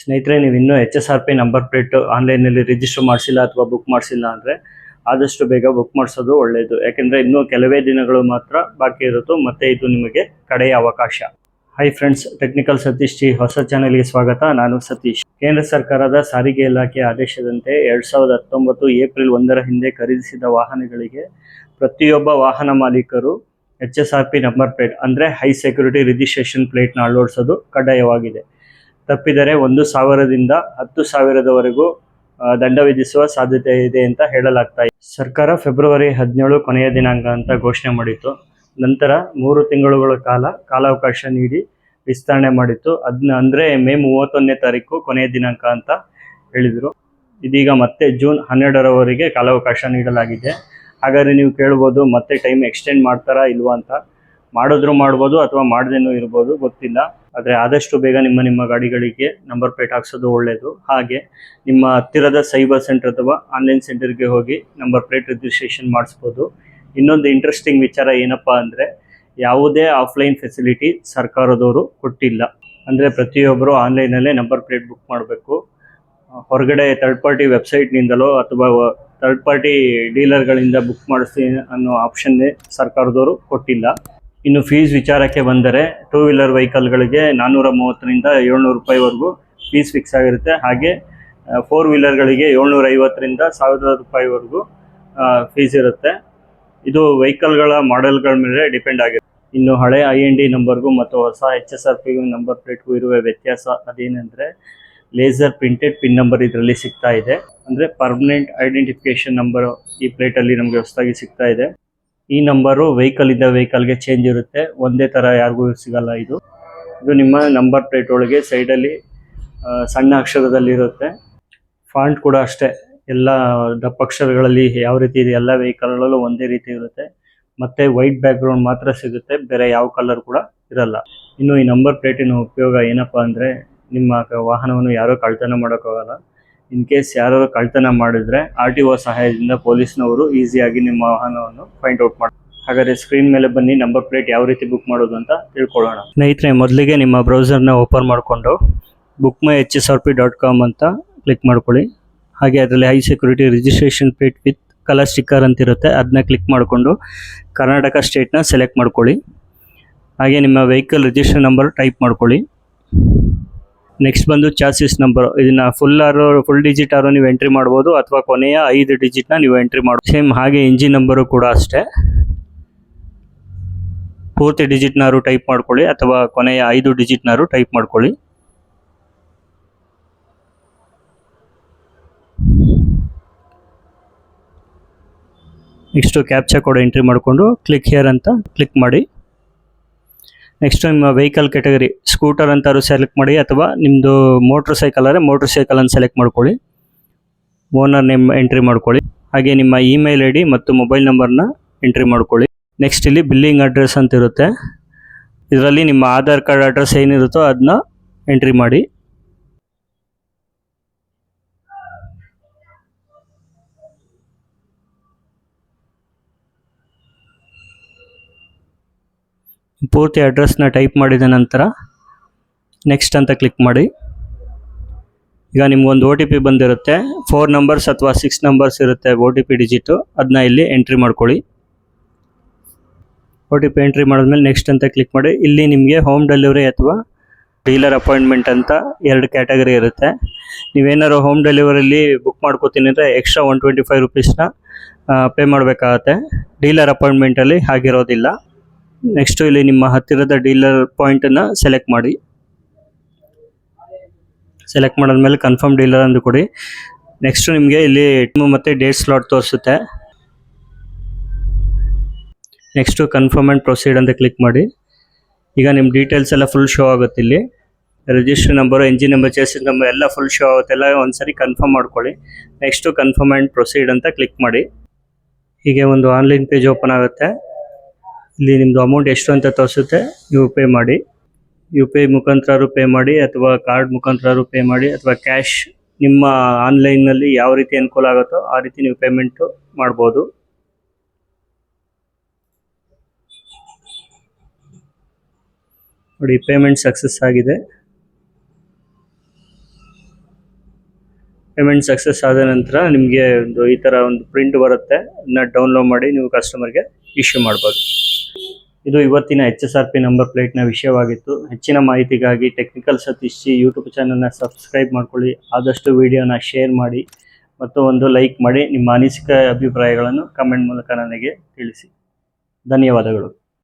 ಸ್ನೇಹಿತರೆ, ನೀವು ಇನ್ನೂ HSRP ನಂಬರ್ ಪ್ಲೇಟ್ ಆನ್ಲೈನಲ್ಲಿ ರಿಜಿಸ್ಟರ್ ಮಾಡಿಸಿಲ್ಲ ಅಥವಾ ಬುಕ್ ಮಾಡಿಸಿಲ್ಲ ಅಂದರೆ ಆದಷ್ಟು ಬೇಗ ಬುಕ್ ಮಾಡಿಸೋದು ಒಳ್ಳೆಯದು. ಯಾಕೆಂದರೆ ಇನ್ನೂ ಕೆಲವೇ ದಿನಗಳು ಮಾತ್ರ ಬಾಕಿ ಇರುತ್ತೋ, ಮತ್ತು ಇದು ನಿಮಗೆ ಕಡೆಯ ಅವಕಾಶ. Hi friends, technical Satish G ಹೊಸ ಚಾನೆಲ್ಗೆ ಸ್ವಾಗತ. ನಾನು ಸತೀಶ್. ಕೇಂದ್ರ ಸರ್ಕಾರದ ಸಾರಿಗೆ ಇಲಾಖೆ ಆದೇಶದಂತೆ 2019 ಏಪ್ರಿಲ್ 1 ಹಿಂದೆ ಖರೀದಿಸಿದ ವಾಹನಗಳಿಗೆ ಪ್ರತಿಯೊಬ್ಬ ವಾಹನ ಮಾಲೀಕರು HSRP ನಂಬರ್ ಪ್ಲೇಟ್ ಅಂದರೆ ಹೈ ಸೆಕ್ಯೂರಿಟಿ ರಿಜಿಸ್ಟ್ರೇಷನ್ ಪ್ಲೇಟ್ನ ಅಳವಡಿಸೋದು ಕಡ್ಡಾಯವಾಗಿದೆ. ತಪ್ಪಿದರೆ 1,000ದಿಂದ 10,000ದವರೆಗೂ ದಂಡ ವಿಧಿಸುವ ಸಾಧ್ಯತೆ ಇದೆ ಅಂತ ಹೇಳಲಾಗ್ತಾ ಇದೆ. ಸರ್ಕಾರ ಫೆಬ್ರವರಿ 17 ಕೊನೆಯ ದಿನಾಂಕ ಅಂತ ಘೋಷಣೆ ಮಾಡಿತ್ತು. ನಂತರ 3 ತಿಂಗಳುಗಳ ಕಾಲಾವಕಾಶ ನೀಡಿ ವಿಸ್ತರಣೆ ಮಾಡಿತ್ತು. ಅಂದರೆ ಮೇ 31ನೇ ತಾರೀಕು ಕೊನೆಯ ದಿನಾಂಕ ಅಂತ ಹೇಳಿದರು. ಇದೀಗ ಮತ್ತೆ ಜೂನ್ 12ರವರೆಗೆ ಕಾಲಾವಕಾಶ ನೀಡಲಾಗಿದೆ. ಹಾಗಾದರೆ ನೀವು ಕೇಳ್ಬೋದು, ಮತ್ತೆ ಟೈಮ್ ಎಕ್ಸ್ಟೆಂಡ್ ಮಾಡ್ತಾರಾ ಇಲ್ವಾ ಅಂತ. ಮಾಡಿದ್ರು ಮಾಡ್ಬೋದು ಅಥವಾ ಮಾಡದೇನೂ ಇರ್ಬೋದು, ಗೊತ್ತಿಲ್ಲ. ಆದರೆ ಆದಷ್ಟು ಬೇಗ ನಿಮ್ಮ ಗಾಡಿಗಳಿಗೆ ನಂಬರ್ ಪ್ಲೇಟ್ ಹಾಕ್ಸೋದು ಒಳ್ಳೆಯದು. ಹಾಗೆ ನಿಮ್ಮ ಹತ್ತಿರದ ಸೈಬರ್ ಸೆಂಟರ್ ಅಥವಾ ಆನ್ಲೈನ್ ಸೆಂಟರ್ಗೆ ಹೋಗಿ ನಂಬರ್ ಪ್ಲೇಟ್ ರಿಜಿಸ್ಟ್ರೇಷನ್ ಮಾಡಿಸ್ಬೋದು. ಇನ್ನೊಂದು ಇಂಟ್ರೆಸ್ಟಿಂಗ್ ವಿಚಾರ ಏನಪ್ಪ ಅಂದರೆ, ಯಾವುದೇ ಆಫ್ಲೈನ್ ಫೆಸಿಲಿಟಿ ಸರ್ಕಾರದವರು ಕೊಟ್ಟಿಲ್ಲ. ಅಂದರೆ ಪ್ರತಿಯೊಬ್ಬರು ಆನ್ಲೈನಲ್ಲೇ ನಂಬರ್ ಪ್ಲೇಟ್ ಬುಕ್ ಮಾಡಬೇಕು. ಹೊರಗಡೆ ಥರ್ಡ್ ಪಾರ್ಟಿ ವೆಬ್ಸೈಟ್ನಿಂದಲೋ ಅಥವಾ ಥರ್ಡ್ ಪಾರ್ಟಿ ಡೀಲರ್ಗಳಿಂದ ಬುಕ್ ಮಾಡಿಸಿ ಅನ್ನೋ ಆಪ್ಷನ್ನೇ ಸರ್ಕಾರದವರು ಕೊಟ್ಟಿಲ್ಲ. ಇನ್ನು ಫೀಸ್ ವಿಚಾರಕ್ಕೆ ಬಂದರೆ, 2 ವೀಲರ್ ವೆಹಿಕಲ್ಗಳಿಗೆ 430ರಿಂದ 700 ರೂಪಾಯಿವರೆಗೂ ಫೀಸ್ ಫಿಕ್ಸ್ ಆಗಿರುತ್ತೆ. ಹಾಗೆ 4 ವೀಲರ್ಗಳಿಗೆ 750ರಿಂದ 1000 ರೂಪಾಯಿವರೆಗೂ ಫೀಸ್ ಇರುತ್ತೆ. ಇದು ವೆಹಿಕಲ್ಗಳ ಮಾಡೆಲ್ಗಳ ಮೇಲೆ ಡಿಪೆಂಡ್ ಆಗಿರುತ್ತೆ. ಇನ್ನು ಹಳೆ IND ನಂಬರ್ಗೂ ಮತ್ತು ಹೊಸ HSRP ನಂಬರ್ ಪ್ಲೇಟ್ಗೂ ಇರುವ ವ್ಯತ್ಯಾಸ ಅದೇನೆಂದರೆ, ಲೇಸರ್ ಪ್ರಿಂಟೆಡ್ ಪಿನ್ ನಂಬರ್ ಇದರಲ್ಲಿ ಸಿಗ್ತಾ ಇದೆ. ಅಂದರೆ ಪರ್ಮನೆಂಟ್ ಐಡೆಂಟಿಫಿಕೇಷನ್ ನಂಬರ್ ಈ ಪ್ಲೇಟಲ್ಲಿ ನಮಗೆ ಹೊಸದಾಗಿ ಸಿಗ್ತಾ ಇದೆ. ಈ ನಂಬರು ವೆಹಿಕಲಿಂದ ವೆಹಿಕಲ್ಗೆ ಚೇಂಜ್ ಇರುತ್ತೆ, ಒಂದೇ ಥರ ಯಾರಿಗೂ ಸಿಗಲ್ಲ. ಇದು ನಿಮ್ಮ ನಂಬರ್ ಪ್ಲೇಟ್ ಒಳಗೆ ಸೈಡಲ್ಲಿ ಸಣ್ಣ ಅಕ್ಷರದಲ್ಲಿರುತ್ತೆ. ಫಾಂಟ್ ಕೂಡ ಅಷ್ಟೇ, ಎಲ್ಲ ದಪ್ಪಕ್ಷರಗಳಲ್ಲಿ ಯಾವ ರೀತಿ ಇದೆ ಎಲ್ಲ ವೆಹಿಕಲ್ಗಳಲ್ಲೂ ಒಂದೇ ರೀತಿ ಇರುತ್ತೆ. ಮತ್ತು ವೈಟ್ ಬ್ಯಾಕ್ಗ್ರೌಂಡ್ ಮಾತ್ರ ಸಿಗುತ್ತೆ, ಬೇರೆ ಯಾವ ಕಲರ್ ಕೂಡ ಇರಲ್ಲ. ಇನ್ನು ಈ ನಂಬರ್ ಪ್ಲೇಟಿನ ಉಪಯೋಗ ಏನಪ್ಪ ಅಂದರೆ, ನಿಮ್ಮ ವಾಹನವನ್ನು ಯಾರೋ ಕಳ್ತನ ಮಾಡೋಕ್ಕಾಗಲ್ಲ. ಇನ್ ಕೇಸ್ ಯಾರು ಕಳ್ತನ ಮಾಡಿದರೆ RTO ಸಹಾಯದಿಂದ ಪೊಲೀಸ್ನವರು ಈಸಿಯಾಗಿ ನಿಮ್ಮ ವಾಹನವನ್ನು ಫೈಂಡ್ ಔಟ್ ಮಾಡ್ತಾರೆ. ಹಾಗಾದರೆ ಸ್ಕ್ರೀನ್ ಮೇಲೆ ಬನ್ನಿ, ನಂಬರ್ ಪ್ಲೇಟ್ ಯಾವ ರೀತಿ ಬುಕ್ ಮಾಡೋದು ಅಂತ ತಿಳ್ಕೊಳ್ಳೋಣ. ಸ್ನೇಹಿತರೆ, ಮೊದಲಿಗೆ ನಿಮ್ಮ ಬ್ರೌಸರ್ನ ಓಪನ್ ಮಾಡಿಕೊಂಡು bookmyhsrp.com ಅಂತ ಕ್ಲಿಕ್ ಮಾಡ್ಕೊಳ್ಳಿ. ಹಾಗೆ ಅದರಲ್ಲಿ high security registration plate with colour sticker ಅಂತ ಇರುತ್ತೆ, ಅದನ್ನ ಕ್ಲಿಕ್ ಮಾಡಿಕೊಂಡು ಕರ್ನಾಟಕ ಸ್ಟೇಟ್ನ ಸೆಲೆಕ್ಟ್ ಮಾಡ್ಕೊಳ್ಳಿ. ಹಾಗೆ ನಿಮ್ಮ ವೆಹಿಕಲ್ ರಿಜಿಸ್ಟ್ರೇಷನ್ ನಂಬರ್ ಟೈಪ್ ಮಾಡ್ಕೊಳ್ಳಿ. ನೆಕ್ಸ್ಟ್ ಬಂದು ಚಾಸಿಸ್ ನಂಬರ್. ಇದನ್ನು ಫುಲ್ ಡಿಜಿಟ್ ಆರು ನೀವು ಎಂಟ್ರಿ ಮಾಡ್ಬೋದು, ಅಥವಾ ಕೊನೆಯ 5 ಡಿಜಿಟ್ನ ನೀವು ಎಂಟ್ರಿ ಮಾಡ್ಬೋದು. ಸೇಮ್ ಹಾಗೆ ಇಂಜಿನ್ ನಂಬರು ಕೂಡ ಅಷ್ಟೇ, ಪೂರ್ತಿ ಡಿಜಿಟ್ನಾರು ಟೈಪ್ ಮಾಡ್ಕೊಳ್ಳಿ ಅಥವಾ ಕೊನೆಯ 5 ಡಿಜಿಟ್ನಾರು ಟೈಪ್ ಮಾಡ್ಕೊಳ್ಳಿ. ನೆಕ್ಸ್ಟು ಕ್ಯಾಪ್ಚಾ ಕೋಡ್ ಎಂಟ್ರಿ ಮಾಡಿಕೊಂಡು ಕ್ಲಿಕ್ ಹಿಯರ್ ಅಂತ ಕ್ಲಿಕ್ ಮಾಡಿ. ನೆಕ್ಸ್ಟ್ ನಿಮ್ಮ ವೆಹಿಕಲ್ ಕ್ಯಾಟಗರಿ ಸ್ಕೂಟರ್ ಅಂತಾರು ಸೆಲೆಕ್ಟ್ ಮಾಡಿ, ಅಥವಾ ನಿಮ್ಮದು ಮೋಟ್ರ್ ಸೈಕಲ್ ಅಂದರೆ ಮೋಟ್ರ್ ಸೈಕಲನ್ನು ಸೆಲೆಕ್ಟ್ ಮಾಡ್ಕೊಳ್ಳಿ. ಓನರ್ ನೇಮ್ ಎಂಟ್ರಿ ಮಾಡ್ಕೊಳ್ಳಿ. ಹಾಗೆ ನಿಮ್ಮ ಇಮೇಲ್ ID ಮತ್ತು ಮೊಬೈಲ್ ನಂಬರ್ನ ಎಂಟ್ರಿ ಮಾಡ್ಕೊಳ್ಳಿ. ನೆಕ್ಸ್ಟ್ ಇಲ್ಲಿ ಬಿಲ್ಲಿಂಗ್ ಅಡ್ರೆಸ್ ಅಂತ ಇರುತ್ತೆ, ಇದರಲ್ಲಿ ನಿಮ್ಮ ಆಧಾರ್ ಕಾರ್ಡ್ ಅಡ್ರೆಸ್ ಏನಿರುತ್ತೋ ಅದನ್ನ ಎಂಟ್ರಿ ಮಾಡಿ. ಪೂರ್ತಿ ಅಡ್ರೆಸ್ನ ಟೈಪ್ ಮಾಡಿದ ನಂತರ ನೆಕ್ಸ್ಟ್ ಅಂತ ಕ್ಲಿಕ್ ಮಾಡಿ. ಈಗ ನಿಮ್ಗೊಂದು OTP ಬಂದಿರುತ್ತೆ, 4 ನಂಬರ್ಸ್ ಅಥವಾ 6 ನಂಬರ್ಸ್ ಇರುತ್ತೆ OTP ಡಿಜಿಟು, ಅದನ್ನ ಇಲ್ಲಿ ಎಂಟ್ರಿ ಮಾಡ್ಕೊಳ್ಳಿ. OTP ಎಂಟ್ರಿ ಮಾಡಿದ್ಮೇಲೆ ನೆಕ್ಸ್ಟ್ ಅಂತ ಕ್ಲಿಕ್ ಮಾಡಿ. ಇಲ್ಲಿ ನಿಮಗೆ ಹೋಮ್ ಡೆಲಿವರಿ ಅಥವಾ ಡೀಲರ್ ಅಪಾಯಿಂಟ್ಮೆಂಟ್ ಅಂತ 2 ಕ್ಯಾಟಗರಿ ಇರುತ್ತೆ. ನೀವೇನಾದ್ರು ಹೋಮ್ ಡೆಲಿವರಿಲಿ ಬುಕ್ ಮಾಡ್ಕೋತೀನಿ ಅಂದರೆ ಎಕ್ಸ್ಟ್ರಾ 125 ರೂಪೀಸ್ನ ಪೇ ಮಾಡಬೇಕಾಗತ್ತೆ. ಡೀಲರ್ ಅಪಾಯಿಂಟ್ಮೆಂಟಲ್ಲಿ ಹಾಗಿರೋದಿಲ್ಲ. ನೆಕ್ಸ್ಟು ಇಲ್ಲಿ ನಿಮ್ಮ ಹತ್ತಿರದ ಡೀಲರ್ ಪಾಯಿಂಟನ್ನು ಸೆಲೆಕ್ಟ್ ಮಾಡಿ. ಸೆಲೆಕ್ಟ್ ಮಾಡಿದ್ಮೇಲೆ ಕನ್ಫರ್ಮ್ ಡೀಲರ್ ಅಂದು ಕೊಡಿ. ನೆಕ್ಸ್ಟು ನಿಮಗೆ ಇಲ್ಲಿ ಟೈಮ್ ಮತ್ತು ಡೇಟ್ ಸ್ಲಾಟ್ ತೋರಿಸುತ್ತೆ. ನೆಕ್ಸ್ಟು ಕನ್ಫರ್ಮ್ ಆ್ಯಂಡ್ ಪ್ರೊಸೀಡ್ ಅಂತ ಕ್ಲಿಕ್ ಮಾಡಿ. ಈಗ ನಿಮ್ಮ ಡೀಟೇಲ್ಸ್ ಎಲ್ಲ ಫುಲ್ ಶೋ ಆಗುತ್ತೆ. ಇಲ್ಲಿ registration number, engine number, chassis number ಎಲ್ಲ ಫುಲ್ ಶೋ ಆಗುತ್ತೆ. ಎಲ್ಲ ಒಂದ್ಸರಿ ಕನ್ಫರ್ಮ್ ಮಾಡ್ಕೊಳ್ಳಿ. ನೆಕ್ಸ್ಟು ಕನ್ಫರ್ಮ್ ಆ್ಯಂಡ್ ಪ್ರೊಸೀಡ್ ಅಂತ ಕ್ಲಿಕ್ ಮಾಡಿ. ಹೀಗೆ ಒಂದು ಆನ್ಲೈನ್ ಪೇಜ್ ಓಪನ್ ಆಗುತ್ತೆ. ಇಲ್ಲಿ ನಿಮ್ಮದು ಅಮೌಂಟ್ ಎಷ್ಟು ಅಂತ ತೋರಿಸುತ್ತೆ, ನೀವು ಪೇ ಮಾಡಿ. UPI ಮುಖಾಂತರ ಪೇ ಮಾಡಿ, ಅಥವಾ ಕಾರ್ಡ್ ಮುಖಾಂತರ ಪೇ ಮಾಡಿ, ಅಥವಾ ಕ್ಯಾಶ್, ನಿಮ್ಮ ಆನ್ಲೈನ್ನಲ್ಲಿ ಯಾವ ರೀತಿ ಅನುಕೂಲ ಆಗುತ್ತೋ ಆ ರೀತಿ ನೀವು ಪೇಮೆಂಟು ಮಾಡ್ಬೋದು. ನೋಡಿ, ಪೇಮೆಂಟ್ ಸಕ್ಸಸ್ ಆಗಿದೆ. ಪೇಮೆಂಟ್ ಸಕ್ಸಸ್ ಆದ ನಂತರ ನಿಮಗೆ ಒಂದು ಈ ಥರ ಒಂದು ಪ್ರಿಂಟ್ ಬರುತ್ತೆ. ಅದನ್ನ ಡೌನ್ಲೋಡ್ ಮಾಡಿ ನೀವು ಕಸ್ಟಮರ್ಗೆ ಇಶ್ಯೂ ಮಾಡ್ಬೋದು. ಇದು ಇವತ್ತಿನ HSRP ನಂಬರ್ ಪ್ಲೇಟ್ನ ವಿಷಯವಾಗಿತ್ತು. ಹೆಚ್ಚಿನ ಮಾಹಿತಿಗಾಗಿ ಟೆಕ್ನಿಕಲ್ ಸತೀಶ್ ಯೂಟ್ಯೂಬ್ ಚಾನಲ್ನ ಸಬ್ಸ್ಕ್ರೈಬ್ ಮಾಡ್ಕೊಳ್ಳಿ. ಆದಷ್ಟು ವಿಡಿಯೋನ ಶೇರ್ ಮಾಡಿ ಮತ್ತು ಒಂದು ಲೈಕ್ ಮಾಡಿ. ನಿಮ್ಮ ಅನಿಸಿಕೆ ಅಭಿಪ್ರಾಯಗಳನ್ನು ಕಮೆಂಟ್ ಮೂಲಕ ನನಗೆ ತಿಳಿಸಿ. ಧನ್ಯವಾದಗಳು.